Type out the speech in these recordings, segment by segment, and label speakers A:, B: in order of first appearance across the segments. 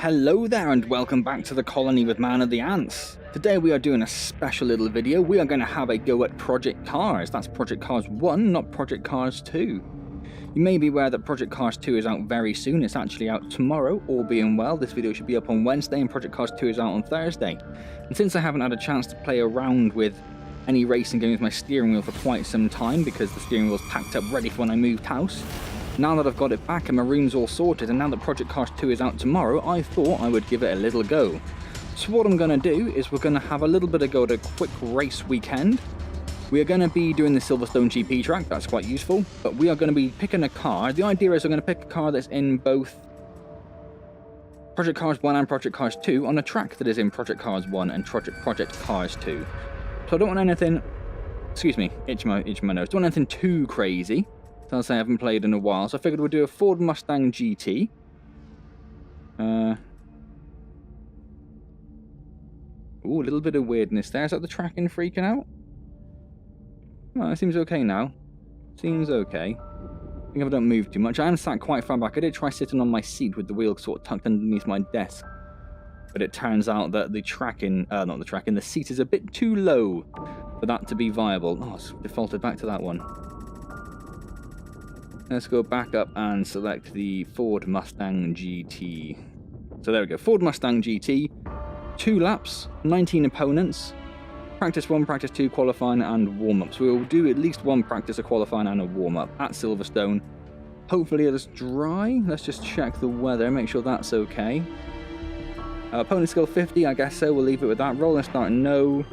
A: Hello there and welcome back to the colony with Man of the Antz. Today we are doing a special little video. We are going to have a go at Project Cars. That's Project Cars 1, not Project Cars 2. You may be aware that Project Cars 2 is out very soon. It's actually out tomorrow, all being well. This video should be up on Wednesday and Project Cars 2 is out on Thursday. And since I haven't had a chance to play around with any racing game with my steering wheel for quite some time because the steering wheel's packed up ready for when I moved house, now that I've got it back and my room's all sorted, and now that Project Cars 2 is out tomorrow, I thought I would give it a little go. So what I'm going to do is we're going to have a little bit of go at a quick race weekend. We are going to be doing the Silverstone GT track, that's quite useful, but we are going to be picking a car. The idea is we're going to pick a car that's in both Project Cars 1 and Project Cars 2 on a track that is in Project Cars 1 and Project Cars 2. So I don't want anything, excuse me, itch my nose, don't want anything too crazy. So I'll say I haven't played in a while, so I figured we'd do a Ford Mustang GT. Ooh, a little bit of weirdness there. Is that the tracking freaking out? Oh, it seems okay now. Seems okay. I think if I don't move too much. I am sat quite far back. I did try sitting on my seat with the wheel sort of tucked underneath my desk. But it turns out that the tracking, the seat is a bit too low for that to be viable. Oh, it's defaulted back to that one. Let's go back up and select the Ford Mustang GT. So there we go, Ford Mustang GT, 2 laps, 19 opponents, practice 1, practice 2, qualifying and warm-up. So we'll do at least one practice, a qualifying and a warm-up at Silverstone. Hopefully it's dry. Let's just check the weather, make sure that's okay. Opponent skill 50, I guess so, we'll leave it with that. Roll and start, no.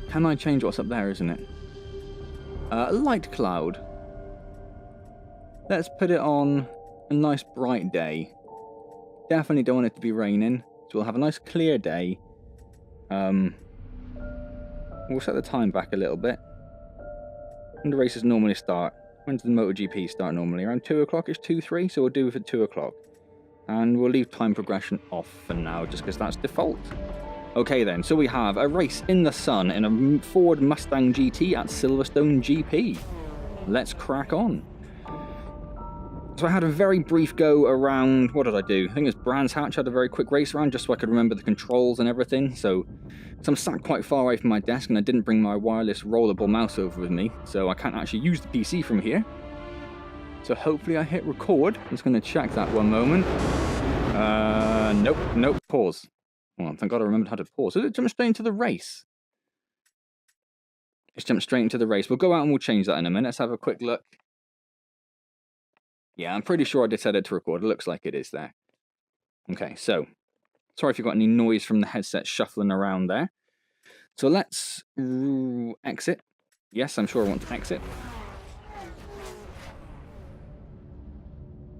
A: Can I change what's up there, isn't it? Light cloud. Let's put it on a nice bright day. Definitely don't want it to be raining, so we'll have a nice clear day. We'll set the time back a little bit. When do races normally start? When does the MotoGP start normally? Around 2 o'clock? It's 2-3, so we'll do it for 2 o'clock. And we'll leave time progression off for now, just because that's default. Okay then, so we have a race in the sun in a Ford Mustang GT at Silverstone GP. Let's crack on. So I had a very brief go around, what did I do? I think it was Brands Hatch, I had a very quick race around just so I could remember the controls and everything. So I'm sat quite far away from my desk and I didn't bring my wireless rollable mouse over with me, so I can't actually use the PC from here. So hopefully I hit record. I'm just going to check that one moment. Nope, pause. Well, thank God I remembered how to pause. So it jumped straight into the race. It's jumped straight into the race. We'll go out and we'll change that in a minute. Let's have a quick look. Yeah, I'm pretty sure I did set it to record. It looks like it is there. Okay, so sorry if you got any noise from the headset shuffling around there. So let's exit. Yes, I'm sure I want to exit.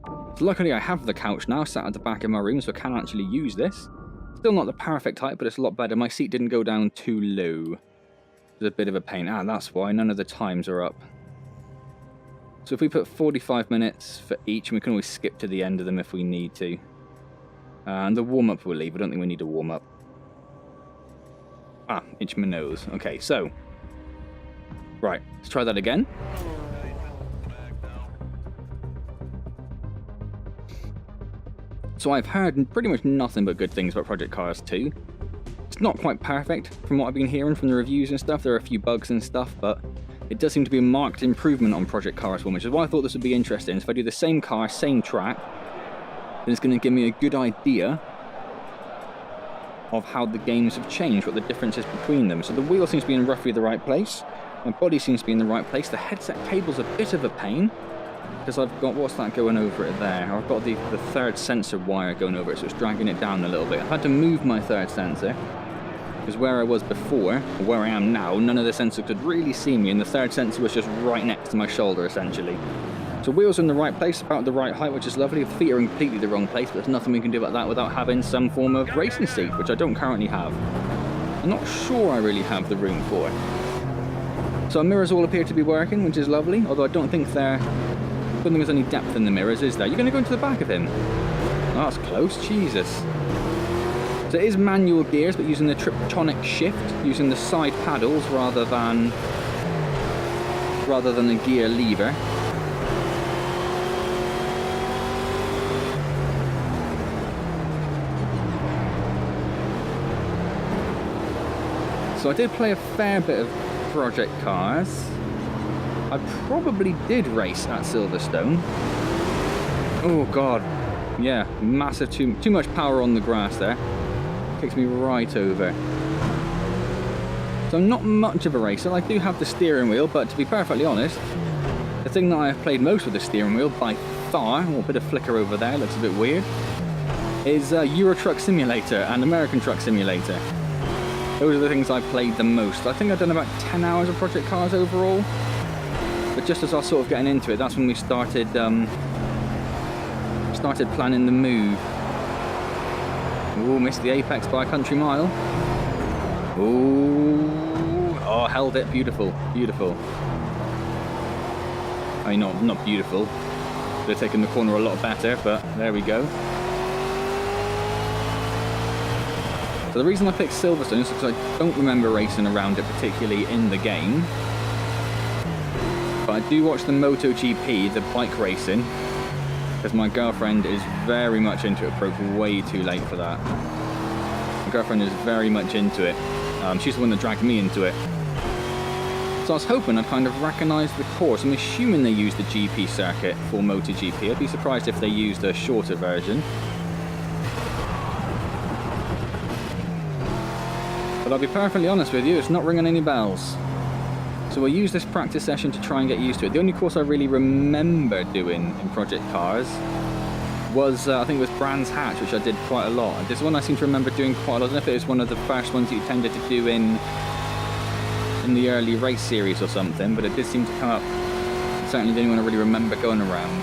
A: So luckily I have the couch now sat at the back of my room, so I can actually use this. Still not the perfect height, but it's a lot better. My seat didn't go down too low. It's a bit of a pain. Ah, that's why none of the times are up. So if we put 45 minutes for each, and we can always skip to the end of them if we need to. And the warm-up we'll leave. I don't think we need a warm-up. Ah, itch my nose. Okay, so. Right, let's try that again. So I've heard pretty much nothing but good things about Project Cars 2. It's not quite perfect from what I've been hearing from the reviews and stuff. There are a few bugs and stuff, but it does seem to be a marked improvement on Project Cars 1, which is why I thought this would be interesting. So if I do the same car, same track, then it's going to give me a good idea of how the games have changed, what the difference is between them. So the wheel seems to be in roughly the right place. My body seems to be in the right place. The headset cable's a bit of a pain, because I've got, what's that going over it there? I've got the third sensor wire going over it, so it's dragging it down a little bit. I've had to move my third sensor, because where I was before, or where I am now, none of the sensors could really see me, and the third sensor was just right next to my shoulder, essentially. So wheels are in the right place, about the right height, which is lovely. The feet are in completely the wrong place, but there's nothing we can do about that without having some form of racing seat, which I don't currently have. I'm not sure I really have the room for. So our mirrors all appear to be working, which is lovely, although I don't think there's any depth in the mirrors, is there? You're going to go into the back of him? Oh, that's close, Jesus. So it is manual gears, but using the Triptonic shift, using the side paddles rather than the gear lever. So I did play a fair bit of Project Cars. I probably did race at Silverstone. Oh god, yeah, massive, too much power on the grass there. Kicks me right over. So I'm not much of a racer. I do have the steering wheel, but to be perfectly honest, the thing that I've played most with the steering wheel by far, a bit of flicker over there, looks a bit weird, is Euro Truck Simulator and American Truck Simulator. Those are the things I've played the most. I think I've done about 10 hours of Project Cars overall. But just as I was sort of getting into it, that's when we started planning the move. Ooh, missed the apex by a country mile. Ooh, oh, held it. Beautiful, beautiful. I mean, not beautiful. Could have taken the corner a lot better, but there we go. So the reason I picked Silverstone is because I don't remember racing around it particularly in the game. But I do watch the MotoGP, the bike racing, because my girlfriend is very much into it. Broke way too late for that. My girlfriend is very much into it. She's the one that dragged me into it. So I was hoping I'd kind of recognise the course. I'm assuming they used the GP circuit for MotoGP. I'd be surprised if they used a shorter version. But I'll be perfectly honest with you, it's not ringing any bells. So we'll use this practice session to try and get used to it. The only course I really remember doing in Project Cars was, I think it was Brands Hatch, which I did quite a lot. This one I seem to remember doing quite a lot. I don't know if it was one of the first ones that you tended to do in the early race series or something, but it did seem to come up. Certainly the only one I really remember going around.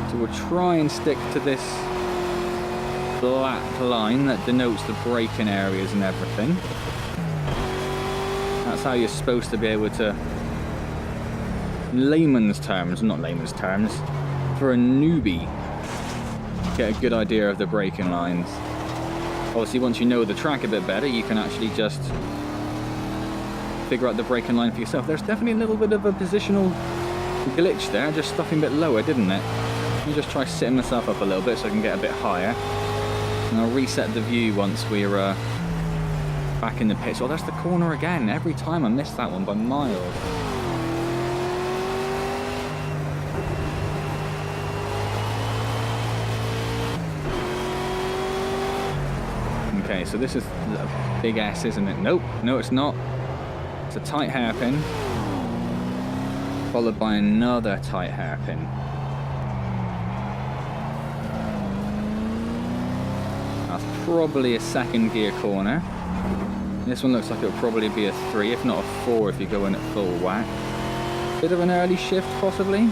A: So we'll try and stick to this black line that denotes the braking areas and everything. That's how you're supposed to be able to, layman's terms, not layman's terms, for a newbie, get a good idea of the braking lines. Obviously once you know the track a bit better, you can actually just figure out the braking line for yourself. There's definitely a little bit of a positional glitch there, just stopping a bit lower, didn't it? Let me just try setting myself up a little bit so I can get a bit higher. And I'll reset the view once we're back in the pits. Oh, that's the corner again. Every time I miss that one by miles. Okay, so this is a big S, isn't it? Nope, no it's not. It's a tight hairpin, followed by another tight hairpin. That's probably a second gear corner. This one looks like it'll probably be a 3, if not a 4 if you go in at full whack. Bit of an early shift possibly.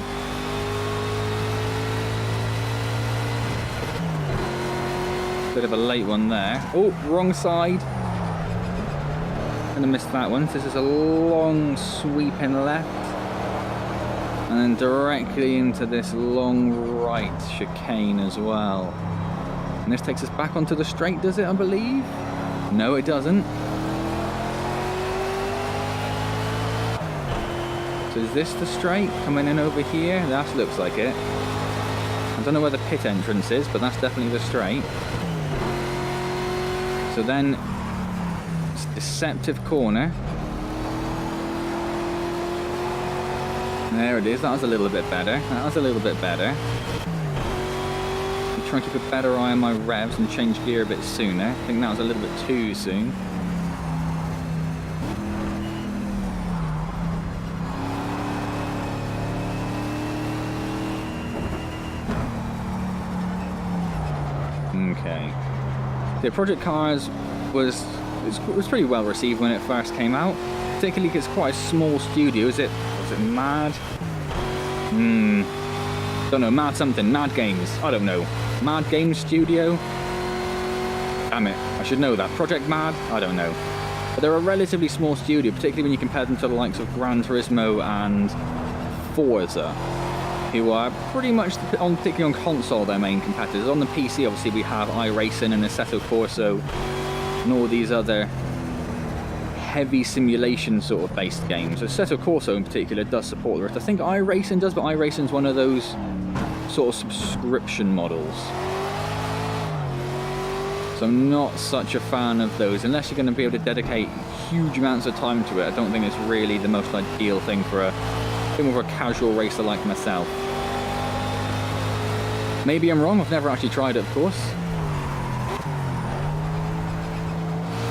A: Bit of a late one there. Oh, wrong side. Gonna miss that one. This is a long sweeping left. And then directly into this long right chicane as well. And this takes us back onto the straight, does it, I believe? No, it doesn't. So is this the straight coming in over here? That looks like it. I don't know where the pit entrance is, but that's definitely the straight. So then, it's deceptive corner. There it is, that was a little bit better. That was a little bit better. I'm trying to keep a better eye on my revs and change gear a bit sooner. I think that was a little bit too soon. Okay. The Project Cars was pretty well received when it first came out, particularly because it's quite a small studio. Was it Mad? Don't know, Mad something, Mad Games, I don't know. Mad Games Studio? Damn it, I should know that. Project Mad? I don't know. But they're a relatively small studio, particularly when you compare them to the likes of Gran Turismo and Forza, who are pretty much, particularly on console, their main competitors. On the PC, obviously, we have iRacing and Assetto Corsa and all these other heavy simulation sort of based games. Assetto Corsa in particular does support the rest. I think iRacing does, but iRacing's one of those sort of subscription models. So I'm not such a fan of those. Unless you're going to be able to dedicate huge amounts of time to it, I don't think it's really the most ideal thing for a casual racer like myself. Maybe I'm wrong, I've never actually tried it, of course.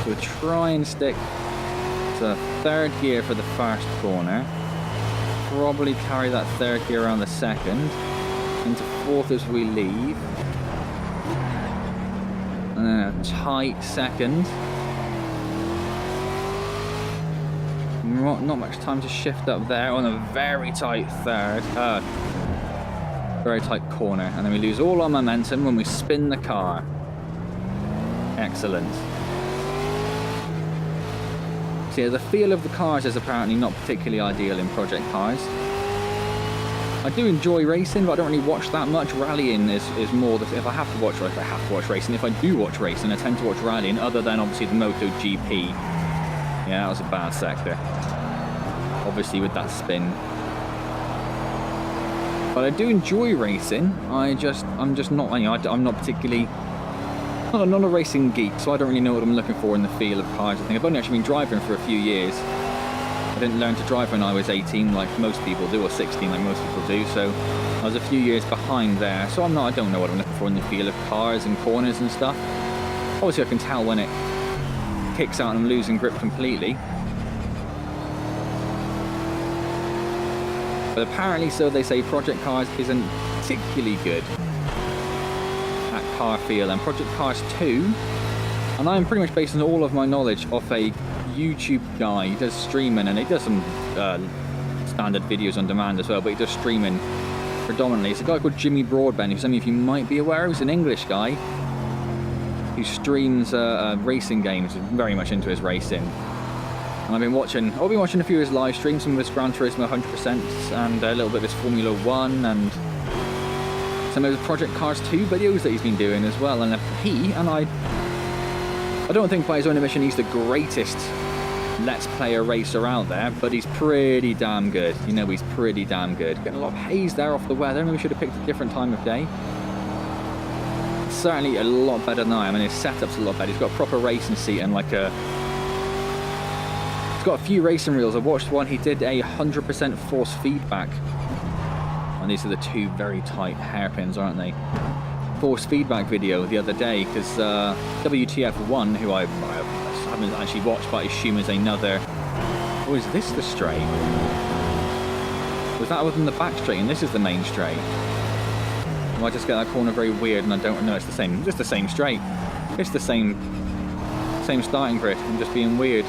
A: So we'll try and stick to third gear for the first corner. Probably carry that third gear around the second. Into fourth as we leave. And then a tight second. Not much time to shift up there on a very tight third. Very tight corner. And then we lose all our momentum when we spin the car. Excellent. So yeah, the feel of the cars is apparently not particularly ideal in project cars. I do enjoy racing, but I don't really watch that much. Rallying is more if I have to watch racing, I have to watch racing. If I do watch racing, I tend to watch rallying, other than obviously the MotoGP. Yeah, that was a bad sector. Obviously with that spin. But I do enjoy racing. I'm just not, I'm not particularly, I'm not a racing geek, so I don't really know what I'm looking for in the feel of cars. I think I've only actually been driving for a few years. I didn't learn to drive when I was 18 like most people do, or 16 like most people do, so I was a few years behind there. So I don't know what I'm looking for in the feel of cars and corners and stuff. Obviously I can tell when it kicks out and I'm losing grip completely. But apparently, so they say, Project Cars isn't particularly good at car feel, and Project Cars 2, and I'm pretty much basing all of my knowledge off a YouTube guy. He does streaming, and he does some standard videos on demand as well, but he does streaming predominantly. It's a guy called Jimmy Broadbent, who some of you might be aware of. He's an English guy who streams racing games, very much into his racing. And I've been watching a few of his live streams, some of his Gran Turismo 100%, and a little bit of his Formula 1, and some of his Project Cars 2 videos that he's been doing as well. And I don't think by his own admission he's the greatest Let's Player racer out there, but he's pretty damn good. You know, he's pretty damn good. Getting a lot of haze there off the weather. Maybe we should have picked a different time of day. It's certainly a lot better than I mean, his setup's a lot better. He's got a proper racing seat and like a... He's got a few racing reels. I watched one, he did a 100% force feedback. And these are the two very tight hairpins, aren't they? Force feedback video the other day, because WTF1, who I haven't actually watched, but I assume is another... Oh, is this the straight? Was that other than the back straight, and this is the main straight? Or I just get that corner very weird and I don't know, it's the same. It's just the same straight. It's the same starting grid. I'm just being weird.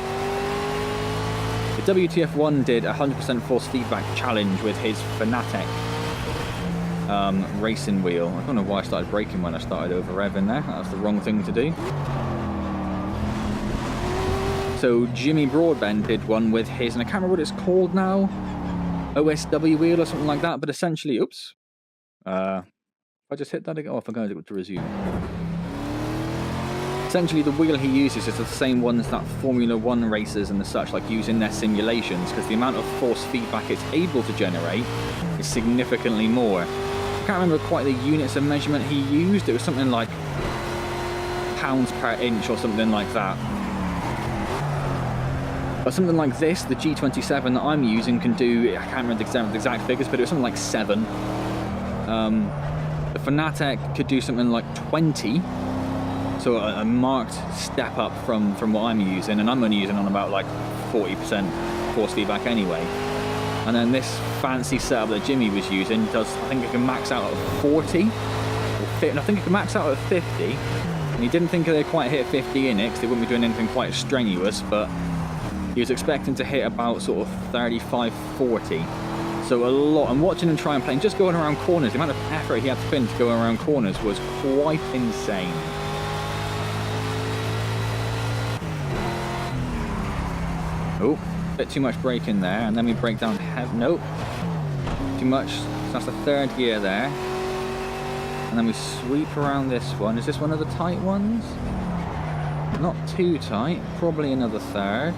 A: The WTF1 did a 100% force feedback challenge with his Fanatec racing wheel. I don't know why I started braking when I started over revving there. That was the wrong thing to do. So Jimmy Broadbent did one with his, and I can't remember what it's called now, OSW wheel or something like that, but essentially, oops. If I just hit that again, I forgot to resume. Essentially, the wheel he uses is the same ones that Formula 1 racers and the such like use in their simulations, because the amount of force feedback it's able to generate is significantly more. I can't remember quite the units of measurement he used. It was something like pounds per inch or something like that. But something like this, the G27 that I'm using can do, I can't remember the exact figures, but it was something like 7. The Fanatec could do something like 20. So a marked step up from what I'm using, and I'm only using on about like 40% force feedback anyway. And then this fancy setup that Jimmy was using does, I think it can max out at 40, and I think it can max out at 50. And he didn't think they'd quite hit 50 in it, because they wouldn't be doing anything quite strenuous, but he was expecting to hit about sort of 35, 40. So a lot. I'm watching him try and play, and just going around corners, the amount of effort he had to put into going around corners was quite insane. Oh, a bit too much braking there, and then we brake down nope, too much. So that's the third gear there, and then we sweep around this one. Is this one of the tight ones? Not too tight, probably another third.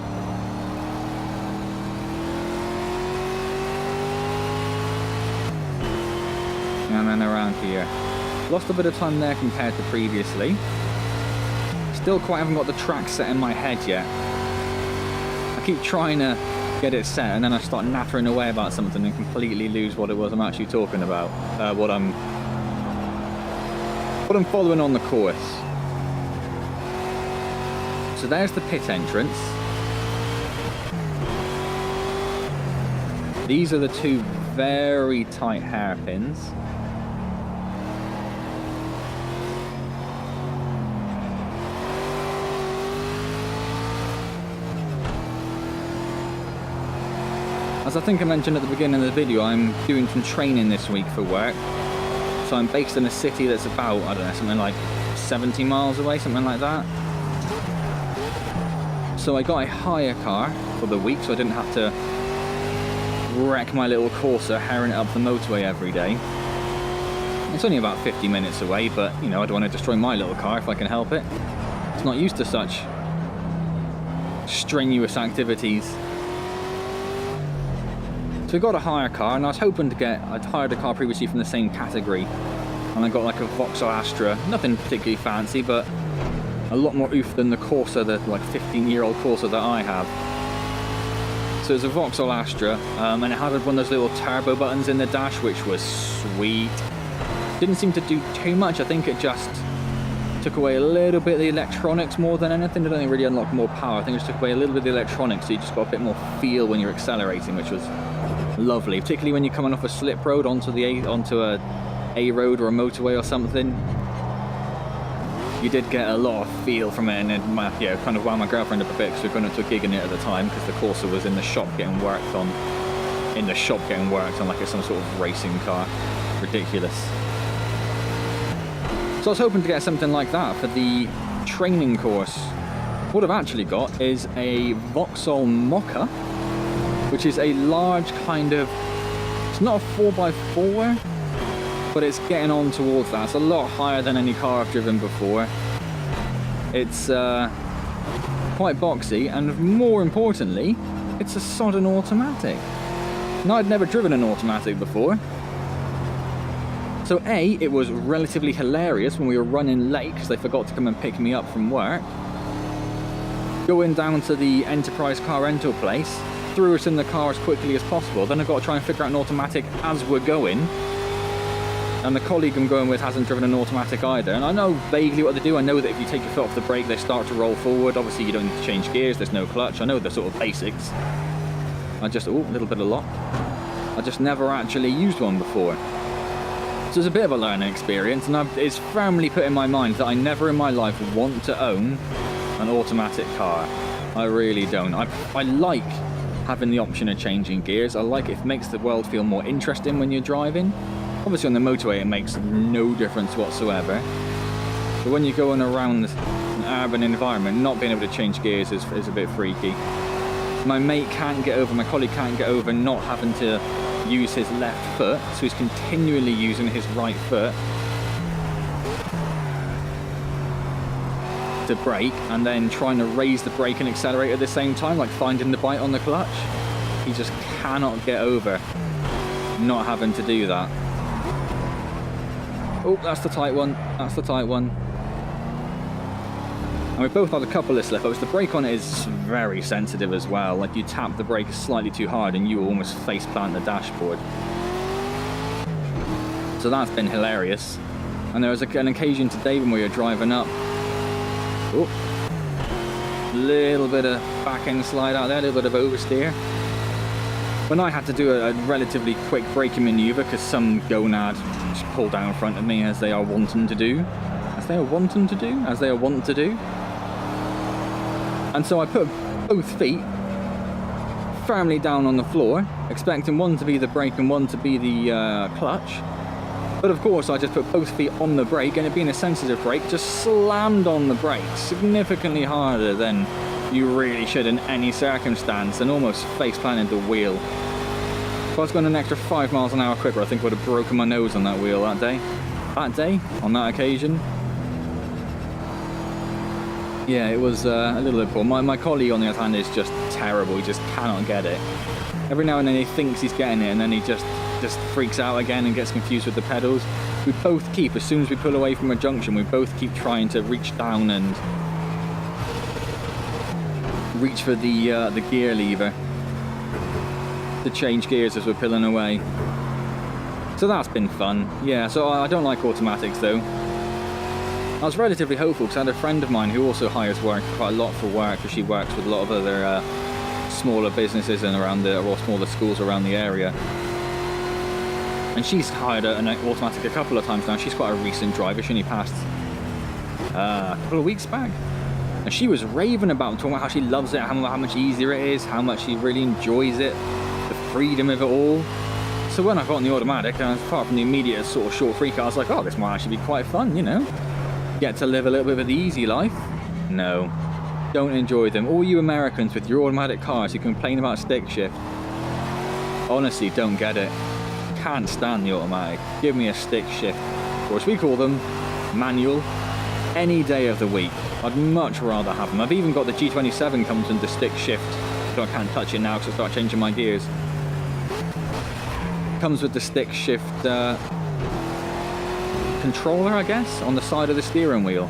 A: And then around here. Lost a bit of time there compared to previously. still quite haven't got the track set in my head yet. I keep trying to get it set, and then I start nattering away about something and completely lose what it was I'm actually talking about. What I'm following on the course. So there's the pit entrance. These are the two very tight hairpins. As I think I mentioned at the beginning of the video, I'm doing some training this week for work. So I'm based in a city that's about, I don't know, something like 70 miles away, something like that. So I got a hire car for the week, so I didn't have to wreck my little Corsa herring it up the motorway every day. It's only about 50 minutes away, but, you know, I don't want to destroy my little car if I can help it. It's not used to such strenuous activities. So I got a hire car, and I was hoping to get, I'd hired a car previously from the same category, and I got like a Vauxhall Astra, nothing particularly fancy, but a lot more oof than the Corsa, the like 15-year-old Corsa that I have. So it's a Vauxhall Astra, and it had one of those little turbo buttons in the dash, which was sweet. Didn't seem to do too much. I think it just took away a little bit of the electronics more than anything. It didn't really unlock more power. I think it just took away a little bit of the electronics, so you just got a bit more feel when you're accelerating, which was lovely. Particularly when you're coming off a slip road onto a road or a motorway or something. You did get a lot of feel from it, and it kind of wound my girlfriend up a bit because we were going to a gig in it at the time, because the Corsa was in the shop getting worked on. Like it's some sort of racing car. Ridiculous. So I was hoping to get something like that for the training course. What I've actually got is a Vauxhall Mocha, which is a large kind of, it's not a 4x4, but it's getting on towards that. It's a lot higher than any car I've driven before. It's quite boxy, and more importantly, it's a sodden automatic. Now, I'd never driven an automatic before. So A, it was relatively hilarious when we were running late because they forgot to come and pick me up from work. Going down to the Enterprise car rental place, threw us in the car as quickly as possible. Then I've got to try and figure out an automatic as we're going. And the colleague I'm going with hasn't driven an automatic either. And I know vaguely what they do. I know that if you take your foot off the brake, they start to roll forward. Obviously, you don't need to change gears. There's no clutch. I know the sort of basics. A little bit of lock. I just never actually used one before. So it's a bit of a learning experience, and it's firmly put in my mind that I never in my life want to own an automatic car. I really don't. I like having the option of changing gears. I like it makes the world feel more interesting when you're driving. Obviously on the motorway it makes no difference whatsoever. But when you're going around an urban environment, not being able to change gears is a bit freaky. My colleague can't get over not having to use his left foot, so he's continually using his right foot to brake, and then trying to raise the brake and accelerate at the same time, like finding the bite on the clutch. He just cannot get over not having to do that. Oh, that's the tight one. And we both had a couple of slip-ups. The brake on it is very sensitive as well. Like, you tap the brake slightly too hard and you almost face plant the dashboard. So that's been hilarious. And there was an occasion today when we were driving up. Oh, little bit of back end slide out there, a little bit of oversteer. When I had to do a relatively quick braking manoeuvre because some gonad just pulled down in front of me, as they are wanting to do. And so I put both feet firmly down on the floor, expecting one to be the brake and one to be the clutch. But of course I just put both feet on the brake, and it being a sensitive brake, just slammed on the brake significantly harder than you really should in any circumstance, and almost face planted the wheel. If I was going an extra 5 miles an hour quicker, I think I would have broken my nose on that wheel that day. On that occasion. Yeah, it was a little bit poor. My colleague, on the other hand, is just terrible. He just cannot get it. Every now and then he thinks he's getting it, and then he just freaks out again and gets confused with the pedals. We both keep, as soon as we pull away from a junction, we both keep trying to reach down and reach for the gear lever to change gears as we're pulling away. So that's been fun. Yeah, so I don't like automatics though. I was relatively hopeful because I had a friend of mine who also hires work quite a lot for work, because she works with a lot of other smaller businesses and or smaller schools around the area. And she's hired an automatic a couple of times now. She's quite a recent driver. She only passed a couple of weeks back. And she was raving about talking about how she loves it, how much easier it is, how much she really enjoys it, the freedom of it all. So when I got in the automatic, apart from the immediate sort of short freak, I was like, oh, this might actually be quite fun, you know? Get to live a little bit of the easy life. No, don't enjoy them. All you Americans with your automatic cars who complain about stick shift, honestly, don't get it. Can't stand the automatic. Give me a stick shift, or as we call them, manual, any day of the week. I'd much rather have them. I've even got the G27 comes with the stick shift, so I can't touch it now because I start changing my gears. Comes with the stick shift controller, I guess, on the side of the steering wheel.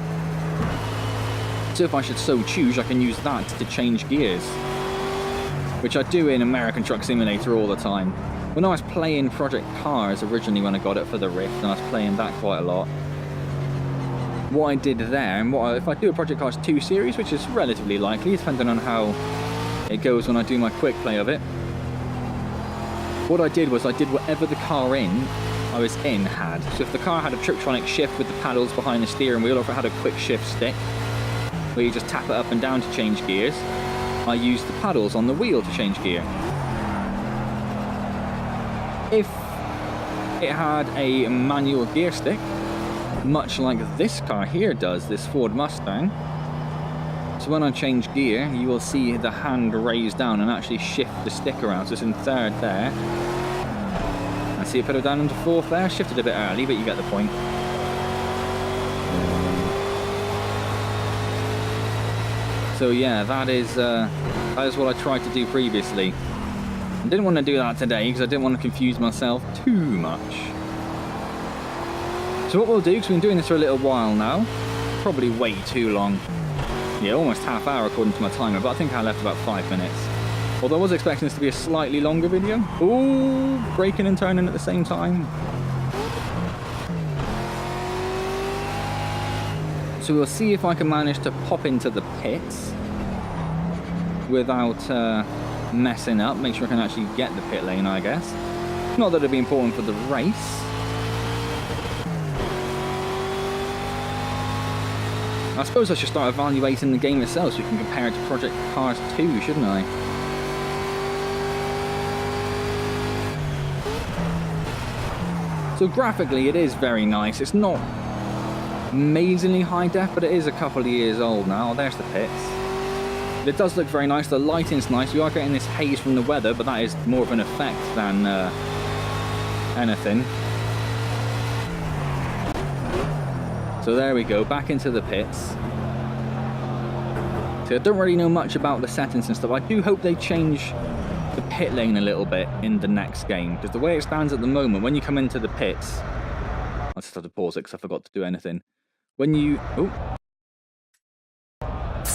A: So if I should so choose, I can use that to change gears, which I do in American Truck Simulator all the time. When I was playing Project Cars originally when I got it for the Rift, and I was playing that quite a lot, what I did there, and if I do a Project Cars 2 series, which is relatively likely, depending on how it goes when I do my quick play of it, what I did was I did whatever the car I was in had. So if the car had a Triptronic shift with the paddles behind the steering wheel, or if it had a quick shift stick where you just tap it up and down to change gears, I used the paddles on the wheel to change gear. If it had a manual gear stick, much like this car here does, this Ford Mustang, so when I change gear, you will see the hand raise down and actually shift the stick around. So it's in third there. I see it put it down into fourth there. Shifted a bit early, but you get the point. So yeah, that is what I tried to do previously. I didn't want to do that today because I didn't want to confuse myself too much. So what we'll do, because we've been doing this for a little while now, probably way too long. Yeah, almost half hour according to my timer, but I think I left about 5 minutes. Although I was expecting this to be a slightly longer video. Ooh, braking and turning at the same time. So we'll see if I can manage to pop into the pits without messing up. Make sure I can actually get the pit lane, I guess. Not that it'd be important for the race. I suppose I should start evaluating the game itself so we can compare it to Project Cars 2, shouldn't I? So graphically it is very nice. It's not amazingly high def, but it is a couple of years old now. There's the pits. But it does look very nice. The lighting's nice. We are getting this haze from the weather, but that is more of an effect than anything. So there we go, back into the pits. So I don't really know much about the settings and stuff. I do hope they change the pit lane a little bit in the next game, because the way it stands at the moment, when you come into the pits, I just have to pause it because I forgot to do anything. When you... Oh.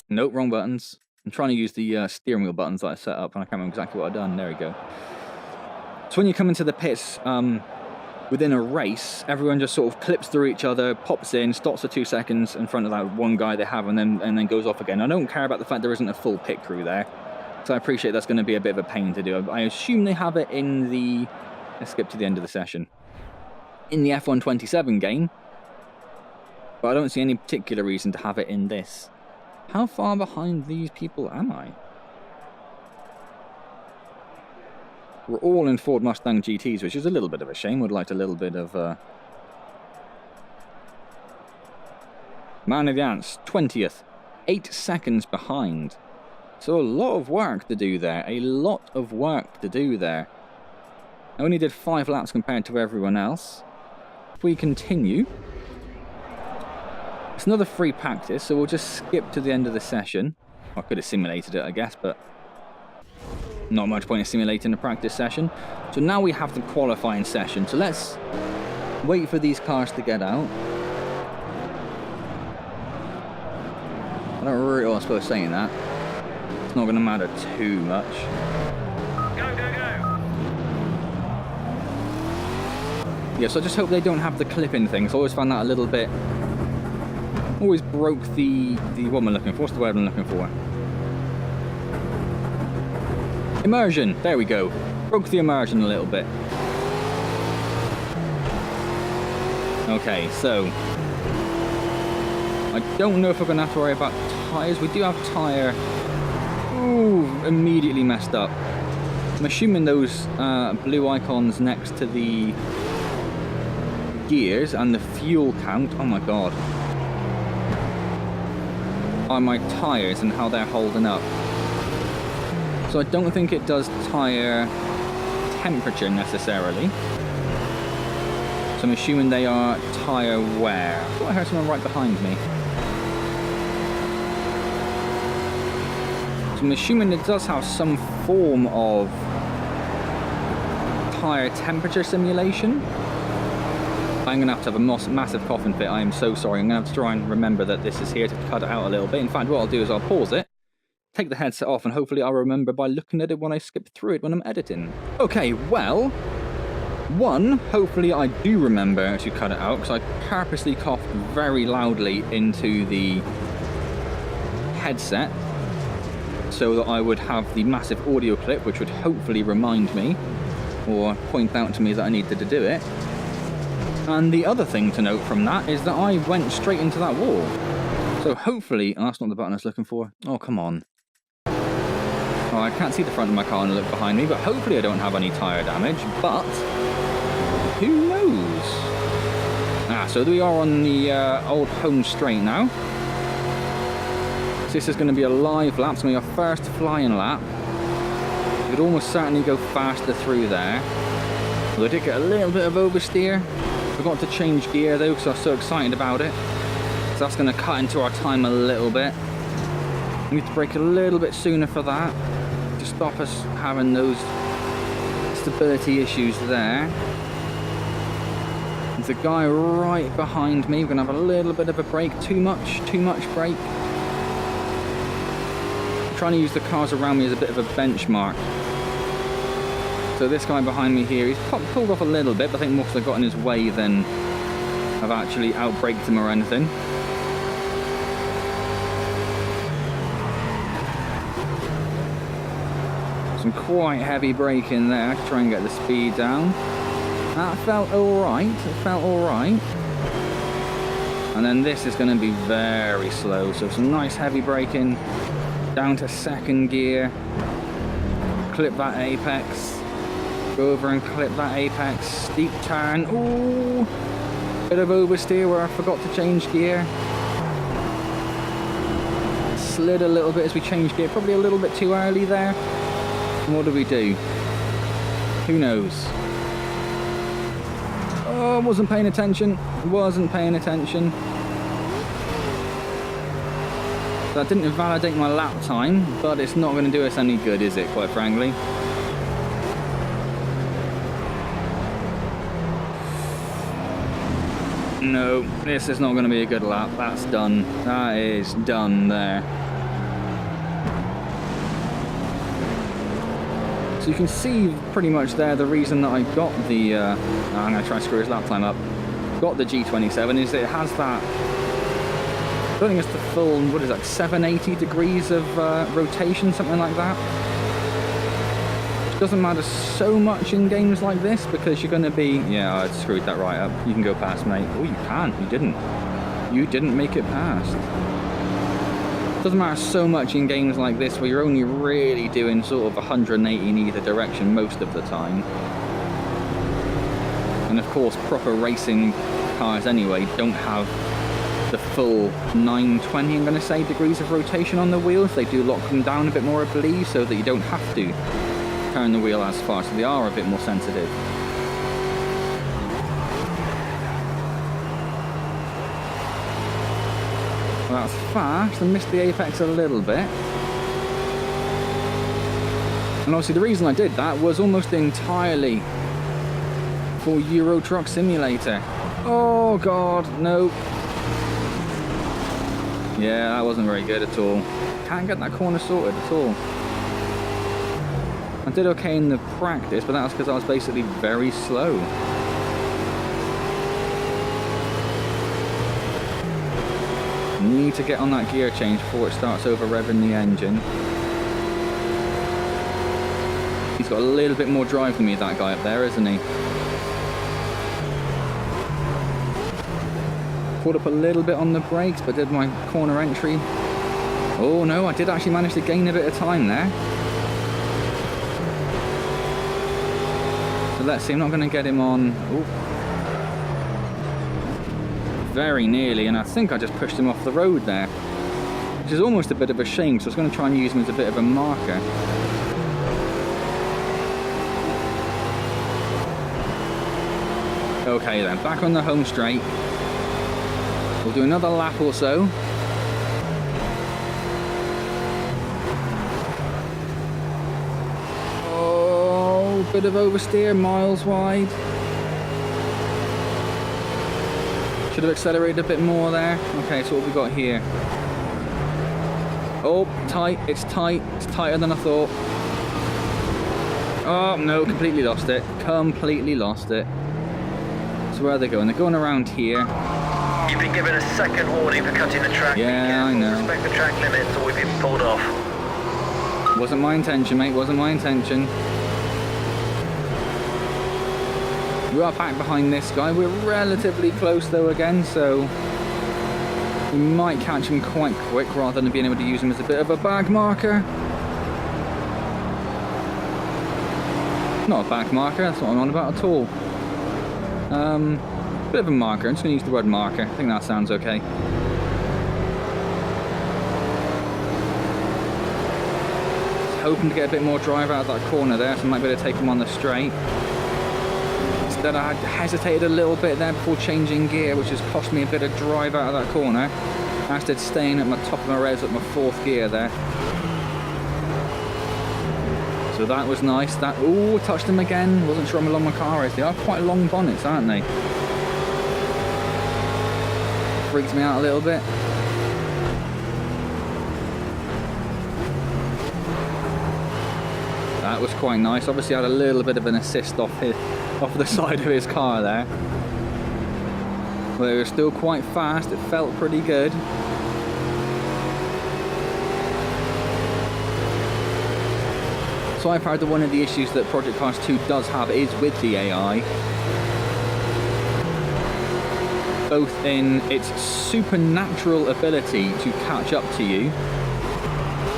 A: Nope, wrong buttons. I'm trying to use the steering wheel buttons that I set up, and I can't remember exactly what I've done. There we go. So when you come into the pits, within a race, everyone just sort of clips through each other, pops in, stops for 2 seconds in front of that one guy they have, and then goes off again. I don't care about the fact there isn't a full pit crew there, so I appreciate that's going to be a bit of a pain to do. I assume they have it in the... Let's skip to the end of the session. In the F127 game, but I don't see any particular reason to have it in this. How far behind these people am I? We're all in Ford Mustang GTs, which is a little bit of a shame. Would like a little bit of... Man of the Antz, 20th. 8 seconds behind. So a lot of work to do there. A lot of work to do there. I only did 5 laps compared to everyone else. If we continue... It's another free practice, so we'll just skip to the end of the session. I could have simulated it, I guess, but... Not much point in simulating a practice session. So now we have the qualifying session. So let's wait for these cars to get out. I don't really know what I'm supposed to say in that. not going to matter too much.
B: Go, go, go!
A: Yeah, so I just hope they don't have the clip-in things. I always found that a little bit... Always broke the... What am I looking for? What's the word I'm looking for? Immersion! There we go. Broke the immersion a little bit. Okay, so... I don't know if we're going to have to worry about tyres. We do have tyre... Ooh, immediately messed up. I'm assuming those blue icons next to the gears and the fuel count, oh my god, are my tyres and how they're holding up. So I don't think it does tyre temperature necessarily. So I'm assuming they are tyre wear. I thought I heard someone right behind me. So I'm assuming it does have some form of tyre temperature simulation. I'm going to have a massive coughing fit. I am so sorry. I'm going to have to try and remember that this is here to cut it out a little bit. In fact, what I'll do is I'll pause it, take the headset off, and hopefully I'll remember by looking at it when I skip through it when I'm editing. Okay, well, hopefully I do remember to cut it out, because I purposely coughed very loudly into the headset so that I would have the massive audio clip, which would hopefully remind me or point out to me that I needed to do it. And the other thing to note from that is that I went straight into that wall. So hopefully... Oh, that's not the button I was looking for. Oh, come on. Oh, I can't see the front of my car and look behind me, but hopefully I don't have any tyre damage. But who knows? Ah, so we are on the old home straight now. So this is going to be a live lap. It's going to be our first flying lap. You could almost certainly go faster through there. Although I did get a little bit of oversteer. Forgot to change gear though, because I was so excited about it. So that's going to cut into our time a little bit. We need to brake a little bit sooner for that, to stop us having those stability issues there. There's a guy right behind me. We're going to have a little bit of a brake. Too much brake. I'm trying to use the cars around me as a bit of a benchmark. So this guy behind me here, he's pulled off a little bit, but I think more because I got in his way than I've actually outbraked him or anything. Some quite heavy braking there to try and get the speed down. That felt alright, And then this is going to be very slow, so some nice heavy braking, down to second gear, clip that apex. Go over and clip that apex, steep turn, ooh, bit of oversteer where I forgot to change gear. Slid a little bit as we changed gear, probably a little bit too early there. And what do we do? Who knows? Oh, wasn't paying attention. That didn't invalidate my lap time, but it's not going to do us any good, is it, quite frankly? No, this is not going to be a good lap. That's done. That is done there. So you can see pretty much there the reason that I got the... I'm going to try and screw his lap time up. Got the G27 is that it has that... I don't think it's the full, what is that, 780 degrees of rotation, something like that. Doesn't matter so much in games like this because you're going to be... Yeah, I screwed that right up. You can go past, mate. Oh, you can. You didn't. You didn't make it past. Doesn't matter so much in games like this where you're only really doing sort of 180 in either direction most of the time. And of course, proper racing cars anyway don't have the full 920, I'm going to say, degrees of rotation on the wheels. They do lock them down a bit more, I believe, so that you don't have to turn the wheel as far, so they are a bit more sensitive. Well, that's fast. I missed the apex a little bit. And obviously the reason I did that was almost entirely for Euro Truck Simulator. Oh god, no. Yeah, that wasn't very good at all. can't get that corner sorted at all. I did okay in the practice, but that was because I was basically very slow. Need to get on that gear change before it starts over revving the engine. He's got a little bit more drive than me, that guy up there, isn't he? Pulled up a little bit on the brakes, but did my corner entry. Oh no, I did actually manage to gain a bit of time there. So let's see, I'm not going to get him on. Ooh. Very nearly, and I think I just pushed him off the road there. Which is almost a bit of a shame, so I was going to try and use him as a bit of a marker. Okay then, back on the home straight. We'll do another lap or so. Oh, bit of oversteer, miles wide. Should have accelerated a bit more there. Okay, so what have we got here? Oh, tight, it's tight. It's tighter than I thought. Oh, no, completely lost it. Completely lost it. So where are they going? They're going around here.
B: You've been given a second warning for cutting the track.
A: Yeah, I know.
B: Respect the track limits or we've been pulled off.
A: Wasn't my intention, mate. Wasn't my intention. We are back behind this guy. We're relatively close though again, so we might catch him quite quick rather than being able to use him as a bit of a bag marker. Not a back marker, that's what I'm on about at all. Bit of a marker. I'm just going to use the word marker. I think that sounds okay. Just hoping to get a bit more drive out of that corner there, so I might be able to take him on the straight. Instead I hesitated a little bit there before changing gear, which has cost me a bit of drive out of that corner. Instead staying at my top of my revs at my 4th gear there. So that was nice. That, ooh, touched them again. Wasn't sure how long my car is. They are quite long bonnets, aren't they? Freaks me out a little bit. That was quite nice. Obviously I had a little bit of an assist off the side of his car there. But it was still quite fast. It felt pretty good. So I've heard that one of the issues that Project Cars 2 does have is with the AI. Both in its supernatural ability to catch up to you.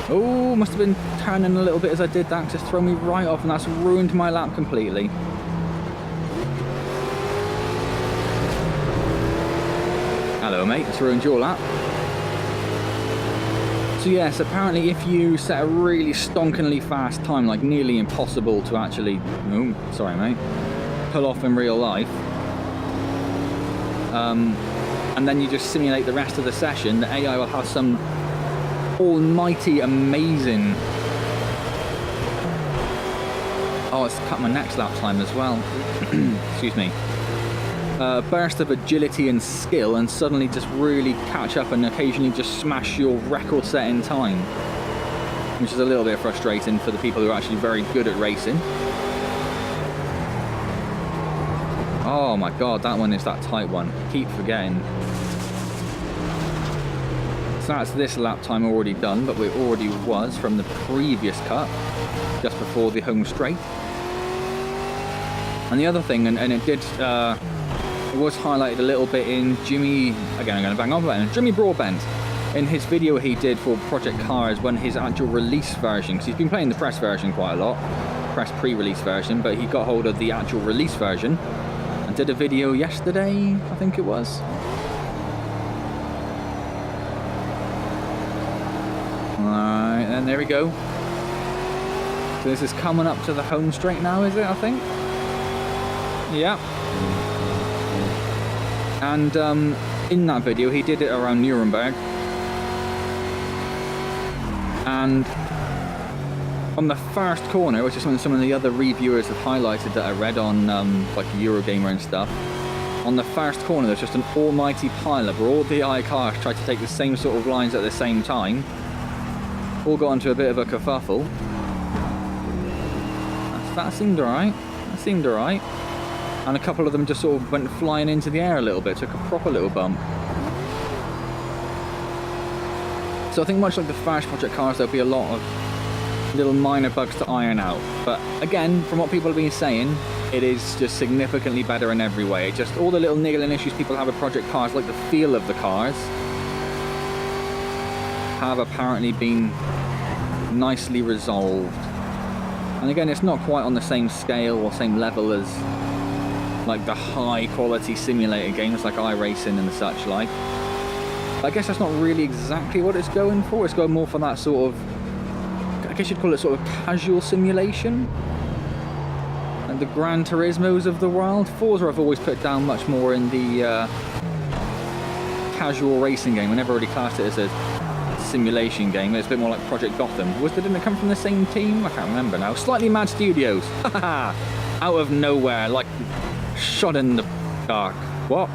A: Oh, must have been turning a little bit as I did that, just throw me right off, and that's ruined my lap completely. Hello mate, it's ruined your lap. So yes, apparently if you set a really stonkingly fast time, like nearly impossible to actually, oh, sorry mate, pull off in real life, and then you just simulate the rest of the session, the AI will have some almighty amazing, oh, it's cut my next lap time as well, excuse me, burst of agility and skill, and suddenly just really catch up and occasionally just smash your record setting time, which is a little bit frustrating for the people who are actually very good at racing. Oh my god, that one is that tight one. Keep forgetting. So that's this lap time already done, but it already was from the previous cut, just before the home straight. And the other thing, and it did, it was highlighted a little bit in Jimmy, again I'm going to bang on about it, Jimmy Broadbent, in his video he did for Project Cars when his actual release version, because he's been playing the press version quite a lot, press pre-release version, but he got hold of the actual release version and did a video yesterday, I think it was. Alright, and there we go. So this is coming up to the home straight now, is it, I think? Yeah. And in that video he did it around Nuremberg, and on the first corner, which is something some of the other reviewers have highlighted that I read on like Eurogamer and stuff, on the first corner there's just an almighty pileup where all the AI cars tried to take the same sort of lines at the same time, all got into a bit of a kerfuffle. That seemed alright. That seemed alright. And a couple of them just sort of went flying into the air a little bit, took a proper little bump. So I think much like the Flash Project cars, there'll be a lot of little minor bugs to iron out. But again, from what people have been saying, it is just significantly better in every way. Just all the little niggling issues people have with Project Cars, like the feel of the cars, have apparently been nicely resolved. And again, it's not quite on the same scale or same level as like the high quality simulator games like iRacing and such like. I guess that's not really exactly what it's going for. It's going more for that sort of, I guess you'd call it sort of casual simulation. And the Gran Turismos of the world. Forza I've always put down much more in the casual racing game. I never really classed it as a simulation game. It's a bit more like Project Gotham. Didn't it come from the same team? I can't remember now. Slightly Mad Studios. Out of nowhere, like shot in the dark. What?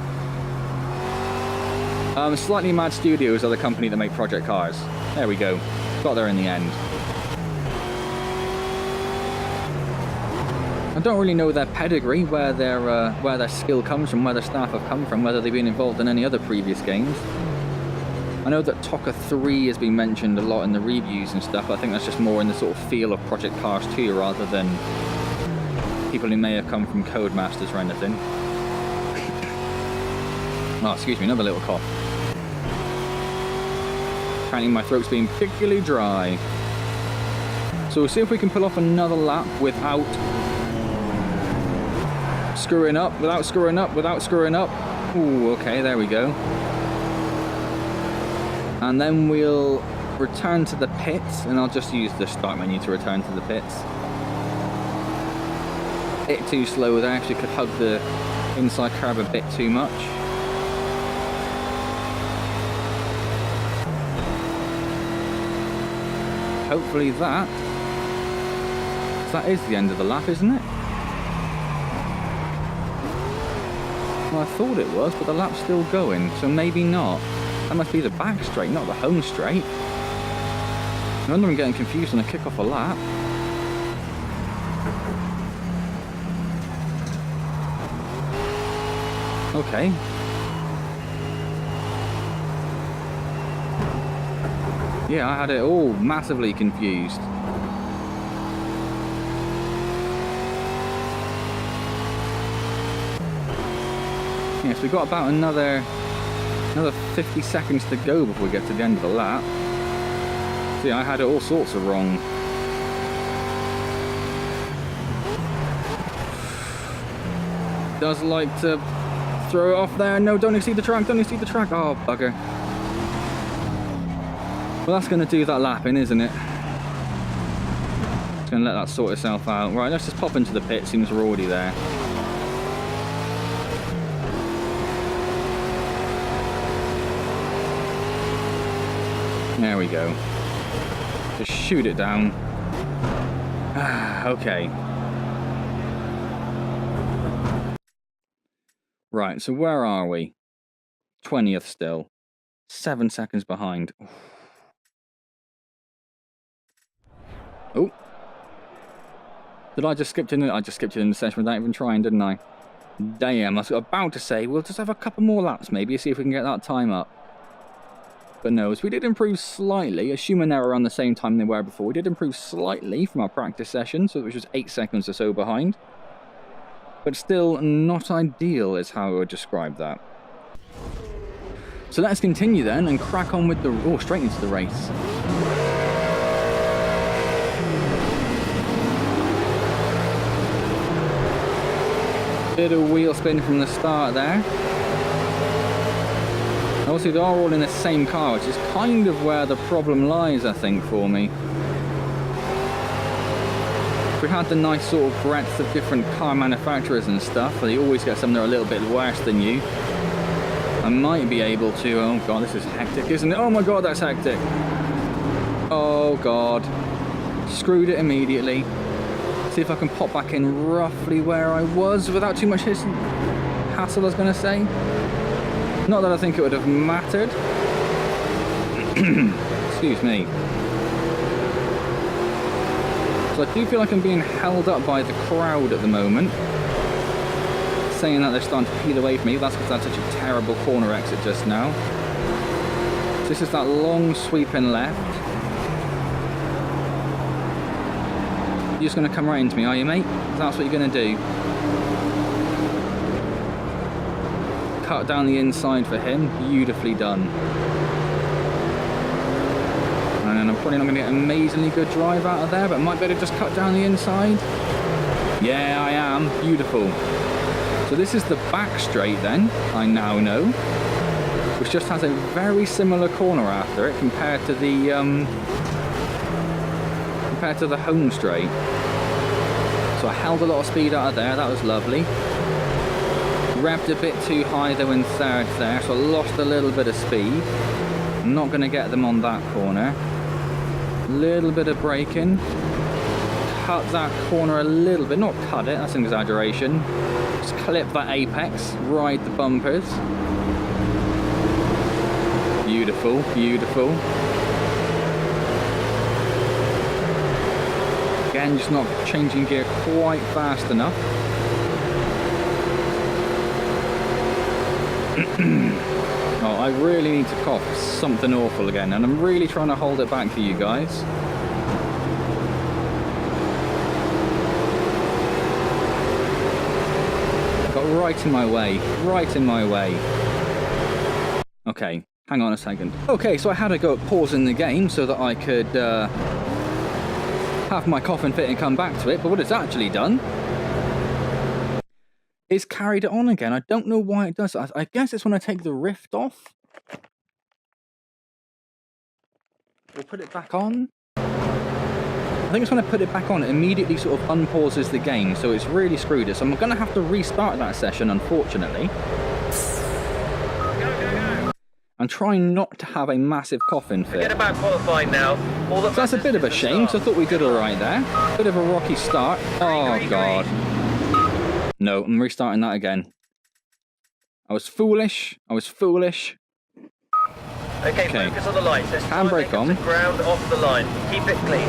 A: Slightly Mad Studios are the company that make Project Cars. There we go. Got there in the end. I don't really know their pedigree, where their skill comes from, where their staff have come from, whether they've been involved in any other previous games. I know that TOCA 3 has been mentioned a lot in the reviews and stuff, but I think that's just more in the sort of feel of Project Cars 2 rather than people who may have come from Codemasters or anything. Oh, excuse me, another little cough. Apparently my throat's been particularly dry. So we'll see if we can pull off another lap without screwing up, without screwing up. Ooh, okay, there we go. And then we'll return to the pits, and I'll just use the start menu to return to the pits. Bit too slow there, actually could hug the inside curb a bit too much. Hopefully that is the end of the lap, isn't it? Well, I thought it was, but the lap's still going, so maybe not. That must be the back straight, not the home straight. No wonder I'm getting confused when I kick off a lap. Okay. Yeah, I had it all massively confused. Yes, we've got about another 50 seconds to go before we get to the end of the lap. See, I had it all sorts of wrong. Does like to throw it off there. No, don't exceed the track, don't exceed the track. Oh, bugger. Well, that's going to do that lapping, isn't it? It's going to let that sort itself out. Right, let's just pop into the pit, seems we're already there. There we go. Just shoot it down. Okay. Right, so where are we? 20th still. 7 seconds behind. Oh. Did I just skip it in? I just skipped it in the session without even trying, didn't I? Damn, I was about to say, we'll just have a couple more laps maybe, see if we can get that time up. But no, so we did improve slightly, assuming they were on the same time they were before. We did improve slightly from our practice session, so it was just 8 seconds or so behind. But still not ideal is how I would describe that. So let's continue then and crack on with the... Oh, straight into the race. Bit of wheel spin from the start there. Obviously they are all in the same car, which is kind of where the problem lies, I think, for me. If we had the nice sort of breadth of different car manufacturers and stuff, but you always get some that are a little bit worse than you, I might be able to... Oh god, this is hectic, isn't it? Oh my god, that's hectic. Oh god. Screwed it immediately. See if I can pop back in roughly where I was without too much hassle, I was going to say. Not that I think it would have mattered. Excuse me. So I do feel like I'm being held up by the crowd at the moment. Saying that they're starting to peel away from me. That's because that's such a terrible corner exit just now. So this is that long sweeping left. You're just going to come right into me, are you, mate? That's what you're going to do. Cut down the inside for him. Beautifully done. And I'm probably not going to get an amazingly good drive out of there, but I might better just cut down the inside. Yeah, I am. Beautiful. So this is the back straight then, I now know, which just has a very similar corner after it compared to the home straight. So I held a lot of speed out of there, that was lovely. Revved a bit too high though in third there, so I lost a little bit of speed. I'm not going to get them on that corner. Little bit of braking. Cut that corner a little bit, not cut it, that's an exaggeration. Just clip that apex, ride the bumpers. Beautiful, beautiful. Again, just not changing gear quite fast enough. Oh, I really need to cough something awful again, and I'm really trying to hold it back for you guys. Got right in my way, right in my way. Okay, hang on a second. Okay, so I had to go at pausing the game so that I could have my coffin fit and come back to it, but what it's actually done is carried it on again. I don't know why it does. I guess it's when I take the rift off. We'll put it back on. I think it's when I put it back on, it immediately sort of unpauses the game, so it's really screwed it. So I'm going to have to restart that session, unfortunately.
B: Go.
A: I'm trying not to have a massive coffin fit.
B: Forget about qualifying now. All that
A: So that's a bit of a shame, because I thought we did alright there. Bit of a rocky start. Oh, God. No, I'm restarting that again. I was foolish. I was foolish.
B: Okay, focus on the lights. There's
A: Handbrake on.
B: Ground off the line. Keep it clean.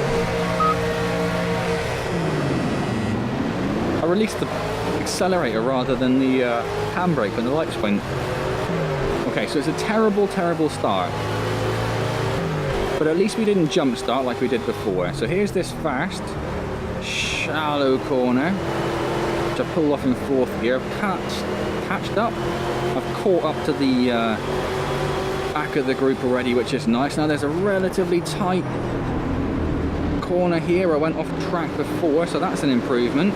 A: I released the accelerator rather than the handbrake when the lights went. Okay, so it's a terrible, terrible start. But at least we didn't jump start like we did before. So here's this fast, shallow corner, which I pulled off in fourth gear. I've catched up. I've caught up to the back of the group already, which is nice. Now there's a relatively tight corner here. I went off track before, so that's an improvement.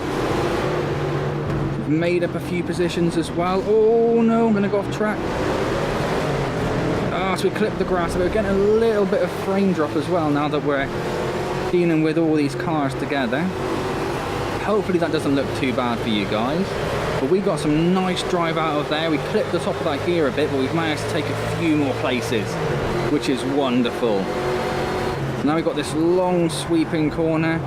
A: Made up a few positions as well. Oh no, I'm going to go off track. Ah, so we clipped the grass. We're getting a little bit of frame drop as well now that we're dealing with all these cars together. Hopefully that doesn't look too bad for you guys. But we got some nice drive out of there. We clipped the top of that gear a bit, but we've managed to take a few more places, which is wonderful. Now we've got this long sweeping corner.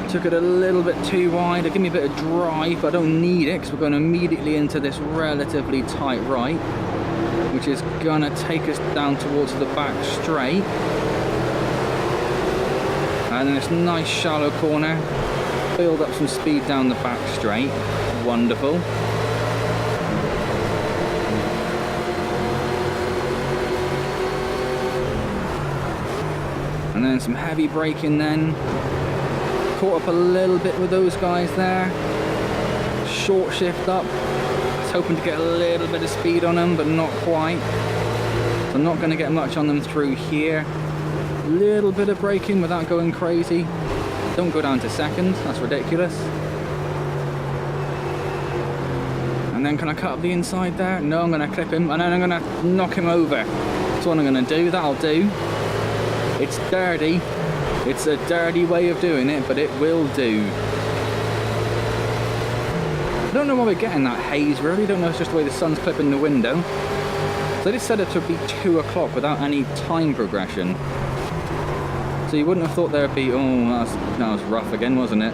A: Took it a little bit too wide. Give me a bit of drive, but I don't need it because we're going immediately into this relatively tight right, which is going to take us down towards the back straight. And then this nice shallow corner. Build up some speed down the back straight. Wonderful. And then some heavy braking then. Caught up a little bit with those guys there. Short shift up. I was hoping to get a little bit of speed on them, but not quite. So I'm not going to get much on them through here. Little bit of braking without going crazy. Don't go down to second, that's ridiculous. And then can I cut up the inside there? No, I'm going to clip him, and then I'm going to knock him over. That's what I'm going to do, that'll do. It's dirty. It's a dirty way of doing it, but it will do. I don't know why we're getting that haze, really. Don't know, it's just the way the sun's clipping the window. So this said it would be 2 o'clock without any time progression. So you wouldn't have thought there'd be, oh, that was rough again, wasn't it?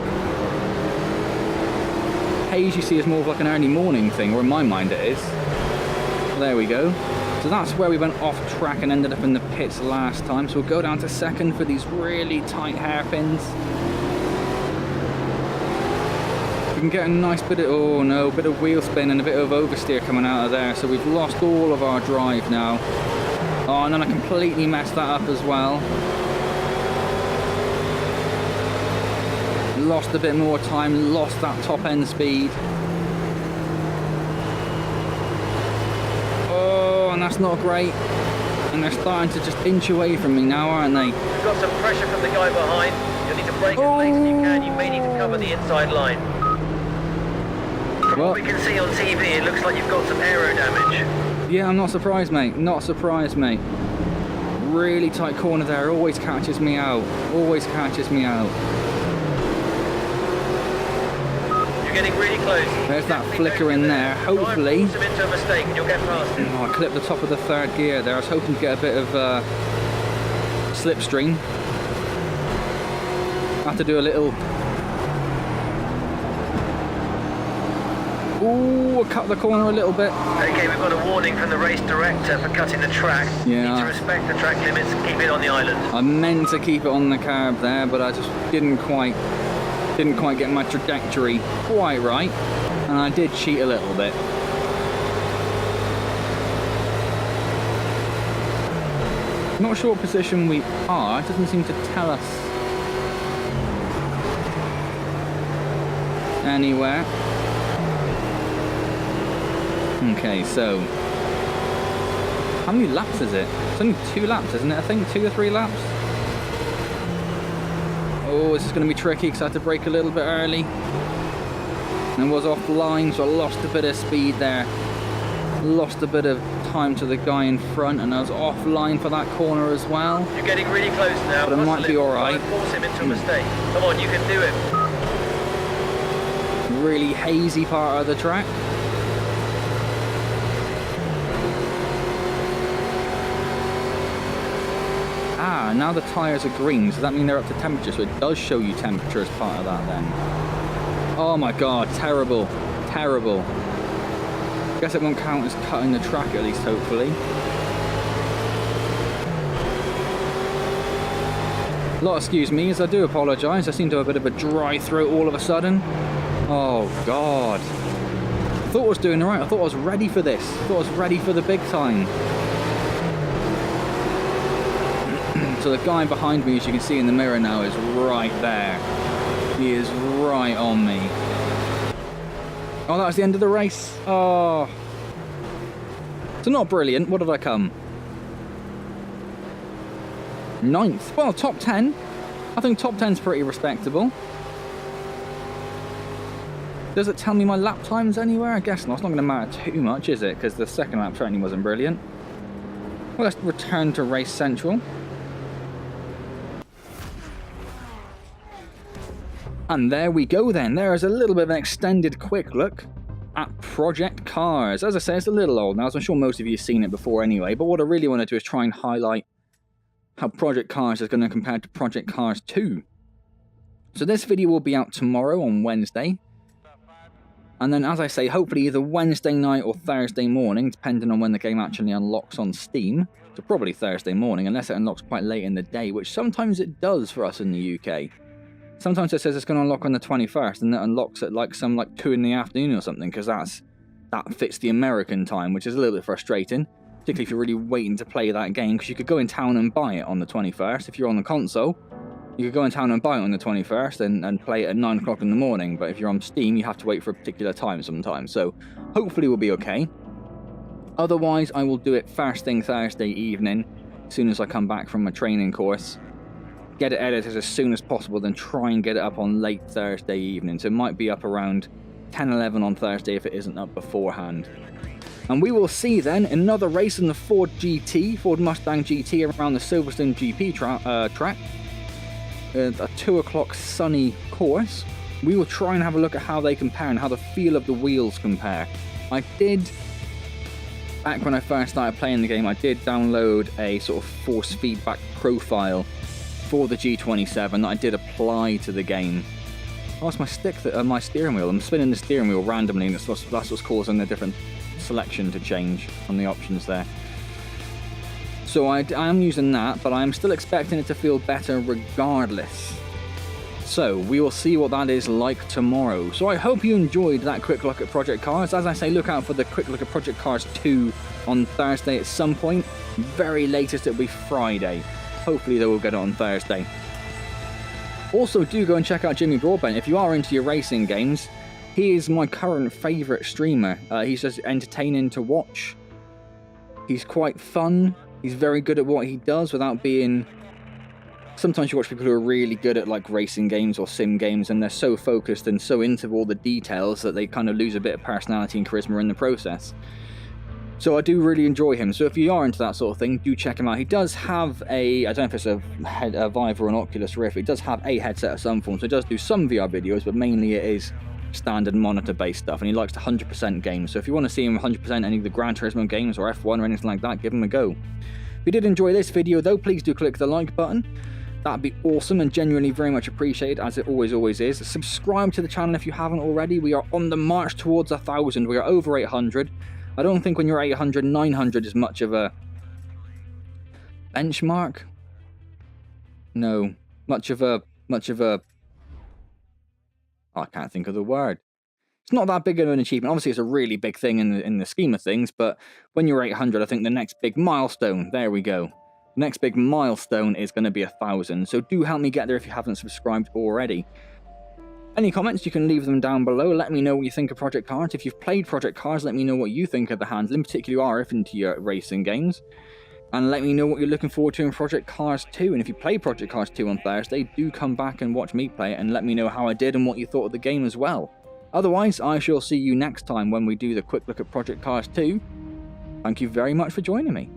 A: Haze you see is more of like an early morning thing, or in my mind it is. There we go. So that's where we went off track and ended up in the pits last time. So we'll go down to second for these really tight hairpins. We can get a nice bit of, oh no, bit of wheel spin and a bit of oversteer coming out of there. So we've lost all of our drive now. Oh, and then I completely messed that up as well. Lost a bit more time, lost that top end speed. And that's not great, and they're starting to just inch away from me now, aren't they?
B: You've got some pressure from the guy behind. You'll need to brake as late as you can. You may need to cover the inside line. From what we can see on TV, it looks like you've got some aero damage.
A: Yeah, I'm not surprised, mate. Not surprised, mate. Really tight corner there. Always catches me out. Always catches me out.
B: You're getting really close.
A: There's that flicker in there. Hopefully.
B: Force him into a mistake and you'll get past him.
A: Oh, I clipped the top of the third gear there. I was hoping to get a bit of slipstream. Have to do a little. Ooh, cut the corner a little bit.
B: Okay, we've got a warning from the race director for cutting the track.
A: Yeah.
B: You need to respect the track limits and keep it on the island.
A: I meant to keep it on the carb there, but I just didn't quite get my trajectory quite right, and I did cheat a little bit. Not sure what position we are. It doesn't seem to tell us anywhere. Okay, so how many laps is it? It's only 2 laps, isn't it? I think 2 or 3 laps. Oh, this is going to be tricky because I had to brake a little bit early and was offline, so I lost a bit of speed there. Lost a bit of time to the guy in front, and I was offline for that corner as well.
B: You're getting really close now.
A: But it might be alright.
B: Force him into a mistake. Come on, you can do it.
A: Really hazy part of the track. Ah, now the tyres are green, so that means they're up to temperature, so it does show you temperature as part of that then. Oh my god, terrible, terrible. Guess it won't count as cutting the track at least, hopefully. A lot excuse me, as I do apologise, I seem to have a bit of a dry throat all of a sudden. Oh god. I thought I was doing alright, I thought I was ready for this. I thought I was ready for the big time. So the guy behind me, as you can see in the mirror now, is right there. He is right on me. Oh, that was the end of the race. Oh. So not brilliant. What did I come? 9th. Well, top 10. I think top 10's pretty respectable. Does it tell me my lap times anywhere? I guess not. It's not going to matter too much, is it? Because the second lap certainly wasn't brilliant. Well, let's return to Race Central. And there we go then. There is a little bit of an extended quick look at Project Cars. As I say, it's a little old now, so I'm sure most of you have seen it before anyway, but what I really want to do is try and highlight how Project Cars is going to compare to Project Cars 2. So this video will be out tomorrow on Wednesday. And then, as I say, hopefully either Wednesday night or Thursday morning, depending on when the game actually unlocks on Steam. So probably Thursday morning, unless it unlocks quite late in the day, which sometimes it does for us in the UK. Sometimes it says it's going to unlock on the 21st, and it unlocks at like 2 in the afternoon or something, because that fits the American time, which is a little bit frustrating, particularly if you're really waiting to play that game, because you could go in town and buy it on the 21st. If you're on the console, you could go in town and buy it on the 21st and play it at 9 o'clock in the morning, but if you're on Steam, you have to wait for a particular time sometimes, so hopefully we'll be okay. Otherwise, I will do it first thing Thursday evening, as soon as I come back from my training course. Get it edited as soon as possible, then try and get it up on late Thursday evening. So it might be up around 10-11 on Thursday if it isn't up beforehand. And we will see then another race in the Ford Mustang GT around the Silverstone GP track. A 2 o'clock sunny course. We will try and have a look at how they compare and how the feel of the wheels compare. Back when I first started playing the game, I did download a sort of force feedback profile for the G27 that I did apply to the game. Oh, it's my my steering wheel. I'm spinning the steering wheel randomly, and that's what's causing the different selection to change on the options there. So I am using that, but I'm still expecting it to feel better regardless. So we will see what that is like tomorrow. So I hope you enjoyed that quick look at Project Cars. As I say, look out for the quick look at Project Cars 2 on Thursday at some point. Very latest, it'll be Friday. Hopefully they will get it on Thursday. Also, do go and check out Jimmy Broadbent. If you are into your racing games, he is my current favourite streamer. He's just entertaining to watch. He's quite fun. He's very good at what he does without being... Sometimes you watch people who are really good at like racing games or sim games, and they're so focused and so into all the details that they kind of lose a bit of personality and charisma in the process. So I do really enjoy him. So if you are into that sort of thing, do check him out. He does have a, I don't know if it's a Vive or an Oculus Rift, he does have a headset of some form, so he does do some VR videos, but mainly it is standard monitor-based stuff, and he likes to 100% games. So if you want to see him 100% any of the Gran Turismo games or F1 or anything like that, give him a go. If you did enjoy this video though, please do click the like button. That'd be awesome and genuinely very much appreciated, as it always is. Subscribe to the channel if you haven't already. We are on the march towards 1,000. We are over 800. I don't think when you're 800, 900 is much of a benchmark. No, much of a. I can't think of the word. It's not that big of an achievement. Obviously, it's a really big thing in the scheme of things, but when you're 800, I think the next big milestone, there we go. The next big milestone is going to be 1,000, so do help me get there if you haven't subscribed already. Any comments, you can leave them down below. Let me know what you think of Project Cars. If you've played Project Cars, let me know what you think of the handling, particularly are if into your racing games. And let me know what you're looking forward to in Project Cars 2. And if you play Project Cars 2 on Thursday, do come back and watch me play it and let me know how I did and what you thought of the game as well. Otherwise, I shall see you next time when we do the quick look at Project Cars 2. Thank you very much for joining me.